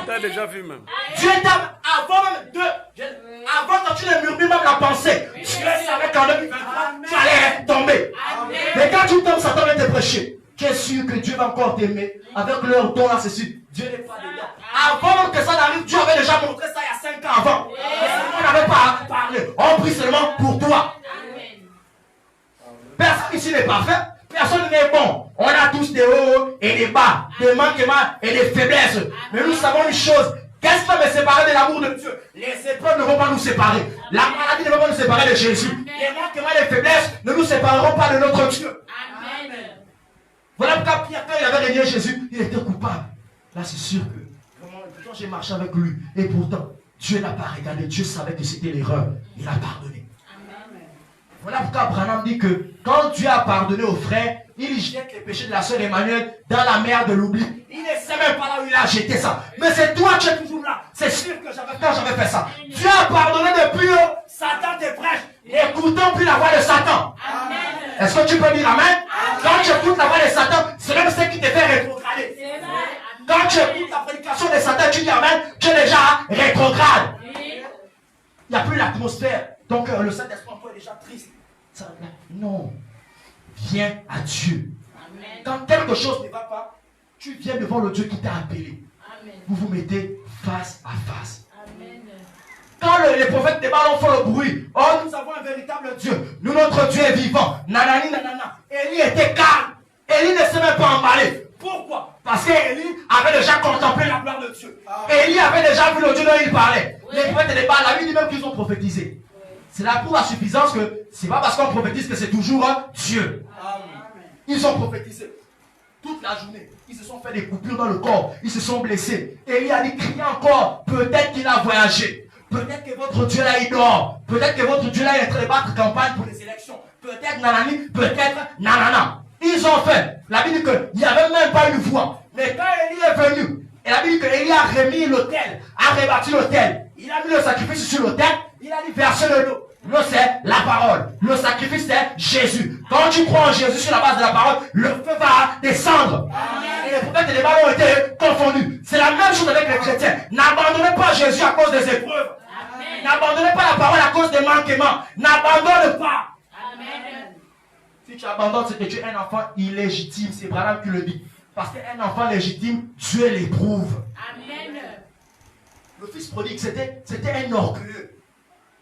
t'a déjà vu même. Dieu t'a, avant même avant quand tu ne murmures même la pensée, Dieu savait qu'en 2023, tu allais tomber. Mais quand tu tombes, Satan vient te prêcher. Tu es sûr que Dieu va encore t'aimer. Avec leur don là, c'est sûr. Dieu n'est pas dedans. Avant même que ça n'arrive, Dieu avait déjà montré ça il y a 5 ans avant. On n'avait pas parlé. On prie seulement pour toi. Personne ici n'est parfait. Personne n'est bon. On a tous des hauts et des bas, des manquements et des faiblesses. Mais nous savons une chose. Qu'est-ce qui va me séparer de l'amour de Dieu? Les épreuves ne vont pas nous séparer. La maladie ne va pas nous séparer de Jésus. Les manquements et les faiblesses ne nous sépareront pas de notre Dieu. Amen. Voilà pourquoi Pierre, quand il avait régné Jésus, il était coupable. Là, c'est sûr que quand j'ai marché avec lui, et pourtant, Dieu n'a pas regardé. Dieu savait que c'était l'erreur. Il a pardonné. Voilà pourquoi Branham dit que quand Dieu a pardonné aux frères, il jette les péchés de la sœur Emmanuel dans la mer de l'oubli. Il ne sait même pas là où il a jeté ça. Mais c'est toi qui es toujours là. C'est sûr que quand j'avais fait ça. Dieu a pardonné depuis Satan te prêche. N'écoutons plus la voix de Satan. Est-ce que tu peux dire Amen? Quand tu écoutes la voix de Satan, c'est même ce qui te fait rétrograder. Quand tu écoutes la prédication de Satan, tu dis Amen, tu es déjà rétrograde. Il n'y a plus l'atmosphère. Donc le Saint-Esprit en toi est déjà triste. Non. Viens à Dieu. Amen. Quand quelque chose ne va pas, tu viens devant le Dieu qui t'a appelé. Amen. Vous vous mettez face à face. Amen. Quand les prophètes des ballons font le bruit, oh, nous avons un véritable Dieu. Nous, notre Dieu est vivant. Nanani, nanana. Élie était calme. Élie ne s'est même pas emballé. Pourquoi? Parce qu'Élie avait déjà contemplé la gloire de Dieu. Élie avait déjà vu le Dieu dont il parlait. Oui. Les prophètes des Baals, la Bible dit même qu'ils ont prophétisé. C'est là pour la suffisance que c'est pas parce qu'on prophétise que c'est toujours Dieu. Amen. Ils ont prophétisé toute la journée. Ils se sont fait des coupures dans le corps. Ils se sont blessés. Élie a dit, criez encore. Peut-être qu'il a voyagé. Peut-être que votre Dieu là il dort. Peut-être que votre Dieu là il est en train de battre campagne pour les élections. Peut-être nanani. Peut-être nanana. Ils ont fait. La Bible dit qu'il n'y avait même pas une voix. Mais quand Élie est venu, et la Bible dit qu'Élie a remis l'autel, a rebâti l'autel. Il a mis le sacrifice sur l'autel. Il a dit verser de l'eau. L'eau c'est la parole. Le sacrifice c'est Jésus. Quand tu crois en Jésus sur la base de la parole, le feu va descendre. Amen. Et les prophètes et les ballons ont été confondus. C'est la même chose avec les chrétiens. N'abandonnez pas Jésus à cause des épreuves. N'abandonnez pas la parole à cause des manquements. N'abandonne pas. Amen. Si tu abandonnes, c'est que tu es un enfant illégitime. C'est Branham qui le dit. Parce qu'un enfant légitime, Dieu l'éprouve. Amen. Le fils prodigue, c'était un orgueilleux.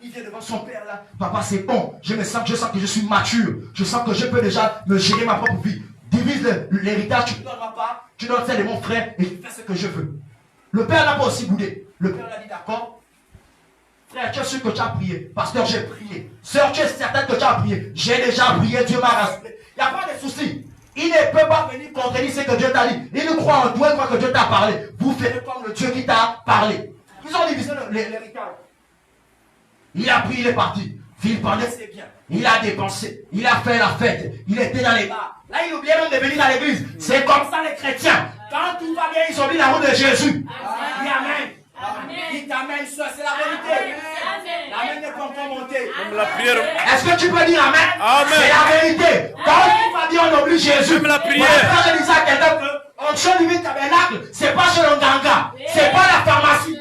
Il vient devant son père là. Papa, c'est bon. Je sens que je suis mature. Je sens que je peux déjà me gérer ma propre vie. Divise l'héritage. Tu me donnes ma part. Tu donnes celle de mon frère. Et je fais ce que je veux. Le père n'a pas aussi boudé. Le père l'a dit d'accord. Frère, tu es sûr que tu as prié. Pasteur, j'ai prié. Sœur, tu es certaine que tu as prié. J'ai déjà prié. Dieu m'a rassuré. Il n'y a pas de souci. Il ne peut pas venir contredire ce que Dieu t'a dit. Il nous croit en toi. Il croit que Dieu t'a parlé. Vous ferez comme le Dieu qui t'a parlé. Ils ont divisé l'héritage. Il a pris, il est parti. Il parlait ses biens. Il a dépensé. Il a fait la fête. Il était dans les bars. Là, il oubliait même de venir dans l'église. C'est comme ça les chrétiens. Quand tout va bien, ils oublient la route de Jésus. Dis Amen. Dis Amen, soeur, c'est la vérité. L'amen ne peut pas monter. Est-ce que tu peux dire Amen? Amen. C'est la vérité. Quand tout va bien, on oublie Jésus. Même la prière. Quand je disais à quelqu'un que onction du tabernacle, c'est pas chez l'Onganga. C'est pas la pharmacie.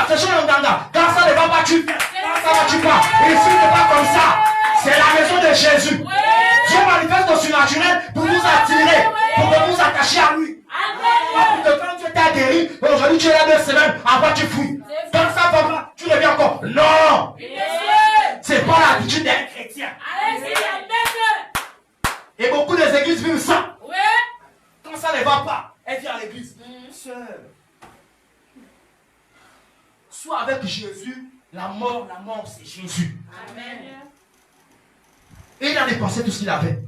C'est chez l'Onganga. Quand ça ne va pas, tu fais. Quand ça va, tu pars. Et ici, c'est pas comme ça. C'est la maison de Jésus. Dieu manifeste au surnaturel pour vous attirer, pour que vous attachiez à lui. Pour que quand Dieu t'a guéri, aujourd'hui tu es là 2 semaines, après tu fouilles. Comme ça, papa, tu reviens encore. Non! C'est pas l'attitude d'un chrétien. Et beaucoup des églises vivent ça. Quand ça ne va pas, elle vient à l'église. Sœur, sois avec Jésus. La mort, c'est Jésus. Amen. Et il a dépensé tout ce qu'il avait.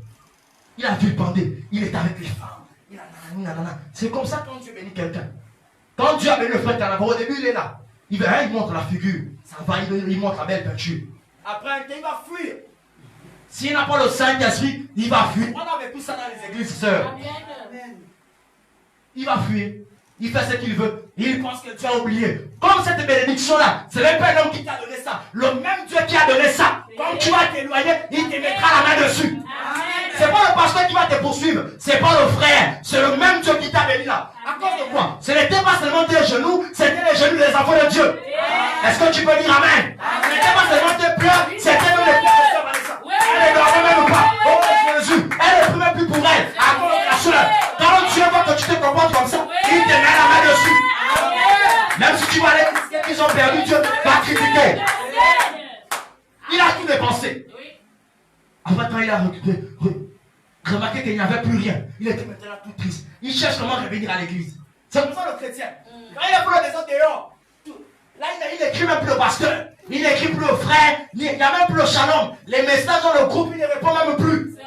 Il a vilipendé. Il est avec les femmes. Il a nanana. C'est comme ça quand Dieu bénit quelqu'un. Quand Dieu a béni le frère Canava, au début il est là. Il montre la figure. Ça va, il montre la belle peinture. Après, il va fuir. S'il n'a pas le Saint-Esprit, il va fuir. On a vécu ça dans les églises, sœurs. Amen. Il va fuir. Il fait ce qu'il veut. Il pense que tu as oublié. Comme cette bénédiction-là, c'est même pas un homme qui t'a donné ça. Le même Dieu qui a donné ça. Quand tu vas t'éloigner, il te mettra la main dessus. Amen. C'est pas le pasteur qui va te poursuivre. C'est pas le frère. C'est le même Dieu qui t'a béni là. À cause de quoi? Ce n'était pas seulement tes genoux, c'était les genoux des enfants de Dieu. Est-ce que tu peux dire Amen? Ce n'était pas seulement tes pleurs, c'était même les pleurs de Sœur Vanessa. Elle ne dormait même pas. Oh Jésus, elle ne prie même plus pour elle. À cause de la soeur. Quand Dieu voit que tu te comportes comme ça, il te met la main dessus. Même si tu vas aller critiquer qu'ils ont perdu, Dieu va critiquer. Il a tout dépensé. Après, quand il a remarqué qu'il n'y avait plus rien, il était maintenant tout triste. Il cherche comment revenir à l'église. C'est comme ça le chrétien. Quand il est pour le descendre dehors, là il n'écrit même plus au pasteur, il n'écrit plus au frère, il n'y a même plus le shalom. Les messages dans le groupe, il ne répond même plus.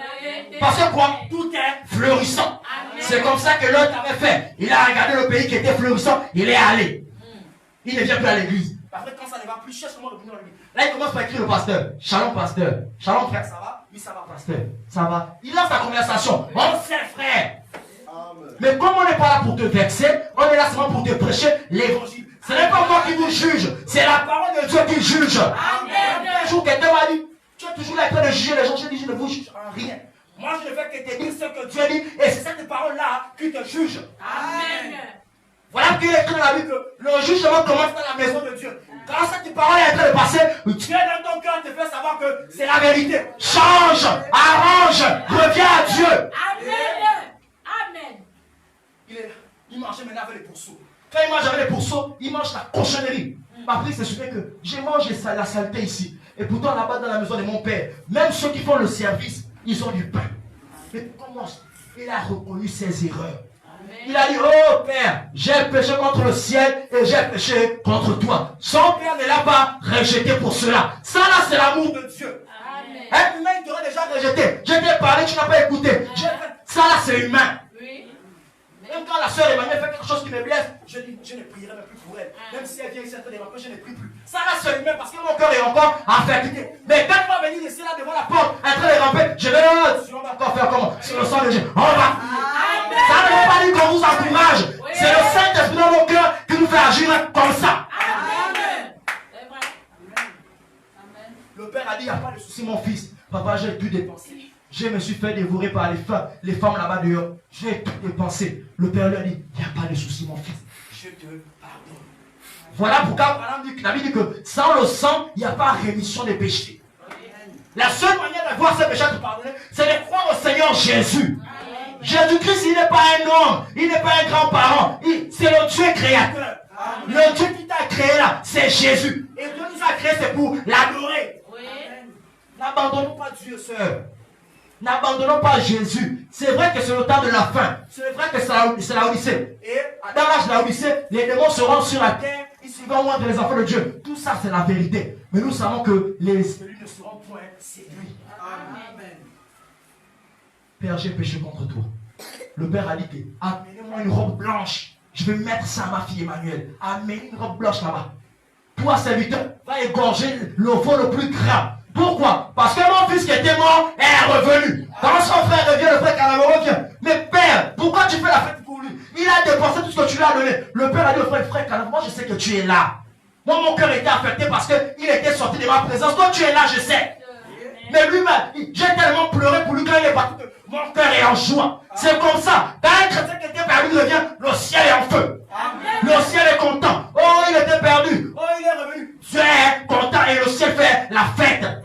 Parce que quoi? Tout est fleurissant. C'est comme ça que l'autre avait fait. Il a regardé le pays qui était fleurissant, il est allé. Il ne vient plus à l'église. Après, quand ça ne va plus, cherche comment revenir à l'église. Là, il commence par écrire le pasteur. Shalom, pasteur. Shalom, frère, ça va? Oui, ça va, pasteur. Ça va. Il lance la conversation. On sait, frère. Amen. Mais comme on n'est pas là pour te vexer, on est là seulement pour te prêcher l'évangile. Ce n'est pas moi qui vous juge, c'est la parole de Dieu qui juge. Amen. Un jour, quelqu'un m'a dit, tu es toujours là en train de juger les gens. Je dis, je ne vous juge en rien. Moi, je ne fais que te dire ce que Dieu dit, et c'est cette parole-là qui te juge. Amen. Voilà qu'il est écrit dans la Bible que le jugement commence dans la maison de Dieu. Quand cette parole est en train de passer, Dieu dans ton cœur te fait savoir que c'est la vérité. Change, arrange, reviens à Dieu. Amen. Amen. Il mangeait maintenant avec les pourceaux. Quand il mange avec les pourceaux, il mange la cochonnerie. Après, il se souvient que j'ai mangé la saleté ici. Et pourtant, là-bas dans la maison de mon père, même ceux qui font le service, ils ont du pain. Mais comment il a reconnu ses erreurs? Il a dit, oh Père, j'ai péché contre le ciel et j'ai péché contre toi. Son Père ne l'a pas rejeté pour cela. Ça là, c'est l'amour de Dieu. Amen. Un humain t'aurait déjà rejeté. Je t'ai parlé, tu n'as pas écouté. Ça là, c'est humain. Oui. Même quand la sœur Emmanuel fait quelque chose qui me blesse, je dis, je ne prierai même plus pour elle. Même si elle vient ici à te déraper, je ne prie plus. Ça là, c'est humain parce que mon cœur est encore affecté. Mais quand il va venir ici là devant la porte, en train de ramper, je vais encore faire comment? Sur le sang de Dieu. On va. Ça ne veut pas dire qu'on vous encourage. Oui. C'est le Saint-Esprit dans nos cœurs qui nous fait agir comme ça. Amen. Le Père a dit, il n'y a pas de souci mon fils. Papa, j'ai tout dépensé. Je me suis fait dévorer par les femmes là-bas dehors. J'ai tout dépensé. Le Père lui a dit, il n'y a pas de souci mon fils. Je te pardonne. Voilà pourquoi la Bible dit que sans le sang, il n'y a pas rémission des péchés. La seule manière d'avoir ces péchés de pardonner, c'est de croire au Seigneur Jésus. Jésus-Christ, il n'est pas un homme, il n'est pas un grand-parent, c'est le Dieu créateur. Amen. Le Dieu qui t'a créé là, c'est Jésus. Et Dieu nous a créé, c'est pour l'adorer. Oui. N'abandonnons pas Dieu, sœur. N'abandonnons pas Jésus. C'est vrai que c'est le temps de la fin. C'est vrai que c'est la Odyssée. Et dans l'âge de la Odyssée, les démons seront sur la terre, ils vont moindre les enfants de Dieu. Tout ça, c'est la vérité. Mais nous savons que les esprits ne seront point séduits. Amen. Père, j'ai péché contre toi. Le Père a dit, amenez-moi une robe blanche. Je vais mettre ça à ma fille Emmanuel. Amenez une robe blanche là-bas. Toi, serviteur, va égorger le veau le plus grand. Pourquoi? Parce que mon fils qui était mort est revenu. Quand son frère revient, le frère Canamo revient. Mais Père, pourquoi tu fais la fête pour lui? Il a dépensé tout ce que tu lui as donné. Le Père a dit au frère Canamo, moi je sais que tu es là. Moi, mon cœur était affecté parce qu'il était sorti de ma présence. Toi, tu es là, je sais. Mais lui-même, j'ai tellement pleuré pour lui quand il est parti. Mon cœur est en joie. C'est comme ça. Quand un chrétien qui était perdu revient, le ciel est en feu. Amen. Le ciel est content. Oh, il était perdu. Oh, il est revenu. Dieu est content et le ciel fait la fête. Amen.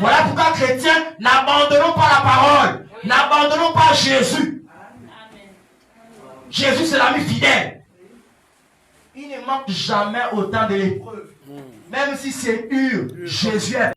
Voilà pourquoi, chrétiens, n'abandonnons pas la parole. Oui. N'abandonnons pas Jésus. Amen. Jésus, c'est l'ami fidèle. Il ne manque jamais autant de l'épreuve. Même si c'est dur, Jésus est